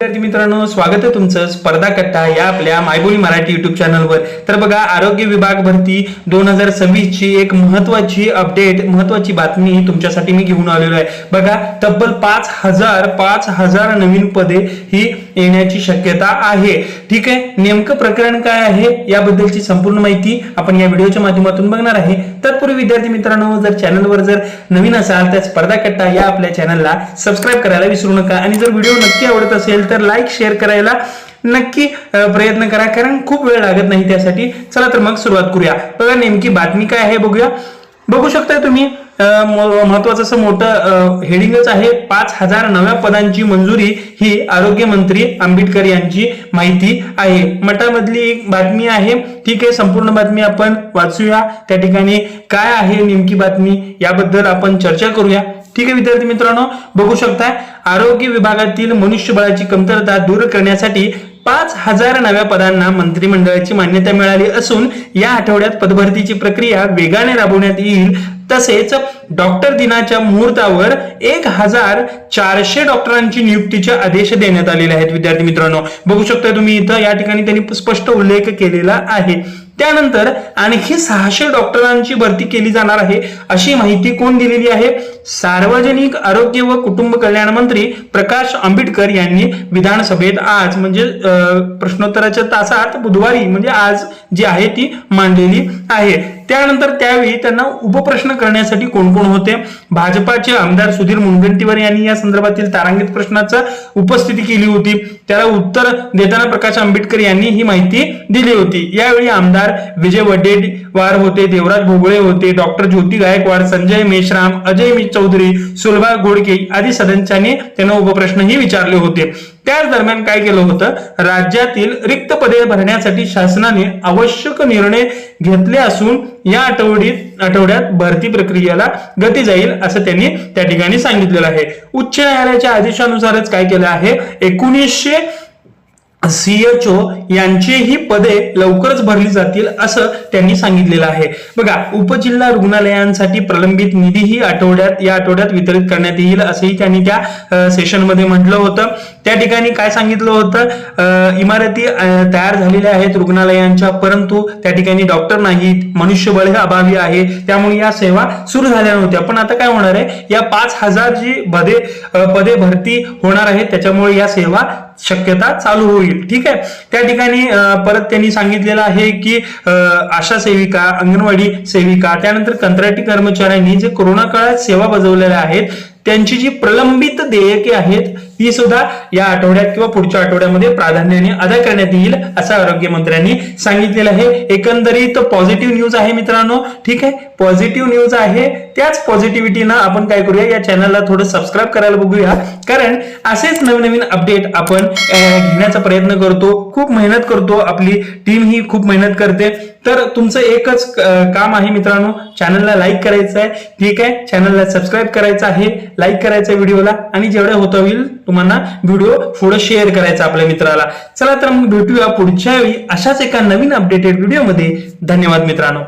विद्यार्थी मित्रांनो, स्वागत आहे तुमचं स्पर्धा कट्टा या आपल्या मायबोली मराठी युट्यूब चॅनलवर। तर बघा, आरोग्य विभाग भरती 2026 ची एक महत्त्वाची अपडेट, महत्त्वाची बातमी तुमच्यासाठी मी घेऊन आलेलो आहे। बघा, तब्बल 5000 नवीन पदे ही येण्याची शक्यता आहे। ठीक आहे, नेमकं प्रकरण काय आहे याबद्दलची संपूर्ण माहिती आपण या व्हिडिओच्या माध्यमातून बघणार आहे। तत्पूर्वी विद्यार्थी मित्रांनो, जर चॅनलवर जर नवीन असाल तर स्पर्धा कट्टा या आपल्या चॅनलला सबस्क्राइब करायला विसरू नका आणि जर व्हिडिओ नक्की आवडत असेल तर लाईक शेअर करायला नक्की प्रयत्न करा, कारण खूप वेळ लागत नाही त्यासाठी। चला तर मग सुरुवात करूया। बघा, नेमकी बातमी काय आहे बघूया। बघू शकता तुम्ही, महत्वाचं असं मोठं हेडिंगच आहे, 5000 नव्या पदांची मंजुरी ही आरोग्य मंत्री आंबेडकर यांची माहिती आहे। मटामधली एक बातमी आहे। ठीक आहे, संपूर्ण बातमी आपण वाचूया। त्या ठिकाणी काय आहे नेमकी बातमी याबद्दल आपण चर्चा करूया। ठीक आहे विद्यार्थी मित्रांनो, बघू शकता, आरोग्य विभागातील मनुष्यबळाची कमतरता दूर करण्यासाठी 5000 नव्या पदांना मंत्रिमंडळाची मान्यता मिळाली असून या आठवड्यात पदभरतीची प्रक्रिया वेगाने राबवण्यात येईल। तसेच डॉक्टर दिनाच्या मुहूर्तावर 1400 डॉक्टरांची नियुक्तीचे आदेश देण्यात आलेले आहेत। विद्यार्थी मित्रांनो, बघू शकता तुम्ही इथं या ठिकाणी त्यांनी स्पष्ट उल्लेख केलेला आहे। त्यानंतर आणखी 600 डॉक्टरांची भरती केली जाणार आहे, अशी माहिती कोण दिलेली आहे? सार्वजनिक आरोग्य व कुटुंब कल्याण मंत्री प्रकाश आंबेडकर यांनी विधानसभेत आज म्हणजे प्रश्नोत्तराच्या तासात बुधवारी म्हणजे आज जी आहे ती मांडलेली आहे। त्यानंतर त्यावेळी त्यांना उपप्रश्न करण्यासाठी कोण कोण होते? भाजपाचे आमदार सुधीर मुनगंटीवार यांनी या संदर्भातील तारांकित प्रश्नाचा उपस्थिती केली होती। त्याला उत्तर देताना प्रकाश आंबेडकर यांनी ही माहिती दिली होती। यावेळी आमदार विजय वडेट्टीवार होते, देवराज भोगळे होते, डॉक्टर ज्योती गायकवाड, संजय मेश्राम, अजय चौधरी, सुलभा गोडके आदी सदस्यांनी त्यांना उपप्रश्नही विचारले होते। त्याच दरम्यान काय केलं होतं? राज्यातील रिक्त पदे भरण्यासाठी शासनाने आवश्यक निर्णय घेतले असून या आठवड्यात भरती प्रक्रियेला गती जाईल असं त्यांनी त्या ठिकाणी सांगितलेलं आहे। उच्च न्यायालयाच्या आदेशानुसारच काय केलं आहे? 1900 CHO यांचीही पदे लवकरच भरली जातील असं त्यांनी सांगितलेलं आहे। बघा, उपजिल्हा रुग्णालयांसाठी प्रलंबित निधी ही या आठवड्यात वितरित करण्यात येईल असंही त्यांनी त्या सेशन मध्ये म्हटलं होतं। त्या ठिकाणी काय सांगितलं होतं? इमारती तयार झालेल्या आहेत रुग्णालयांच्या, परंतु त्या ठिकाणी डॉक्टर नाहीत, मनुष्यबळ हे अभावी आहे, त्यामुळे या सेवा सुरू झाल्या नव्हत्या। पण आता काय होणार आहे? या 5000 जी पदे भरती होणार आहेत त्याच्यामुळे या सेवा शक्यता चालू होईल। ठीक आहे, त्या ठिकाणी परत त्यांनी सांगितलेलं आहे की आशा सेविका, अंगणवाडी सेविका, त्यानंतर कंत्राटी कर्मचाऱ्यांनी जे कोरोना काळात सेवा बजावलेल्या आहेत त्यांची जी प्रलंबित देयके आहेत ती सुद्धा या आठवड्यात किंवा पुढच्या आठवड्यामध्ये प्राधान्याने अदा करण्यात येईल असं आरोग्य मंत्र्यांनी सांगितलेलं आहे। एकंदरीत पॉझिटिव्ह न्यूज आहे मित्रांनो। ठीक आहे, पॉझिटिव्ह न्यूज आहे। त्याच पॉझिटिव्हिटीनं आपण काय करूया, या चॅनलला थोडं सबस्क्राईब करायला बघूया, कारण असेच नवीन अपडेट आपण घेण्याचा प्रयत्न करतो, खूप मेहनत करतो, आपली टीम ही खूप मेहनत करते। तर तुमचं एकच काम आहे मित्रांनो, चॅनलला लाईक करायचं आहे। ठीक आहे, चॅनलला सबस्क्राईब करायचं आहे, लाईक करायचं व्हिडिओला आणि जेवढं होतं होईल तुम्हाला व्हिडिओ पुढे शेअर करायचा आपल्या मित्राला। चला तर मग भेटूया पुढच्या वेळी अशाच एका नवीन अपडेटेड व्हिडिओमध्ये। धन्यवाद मित्रांनो।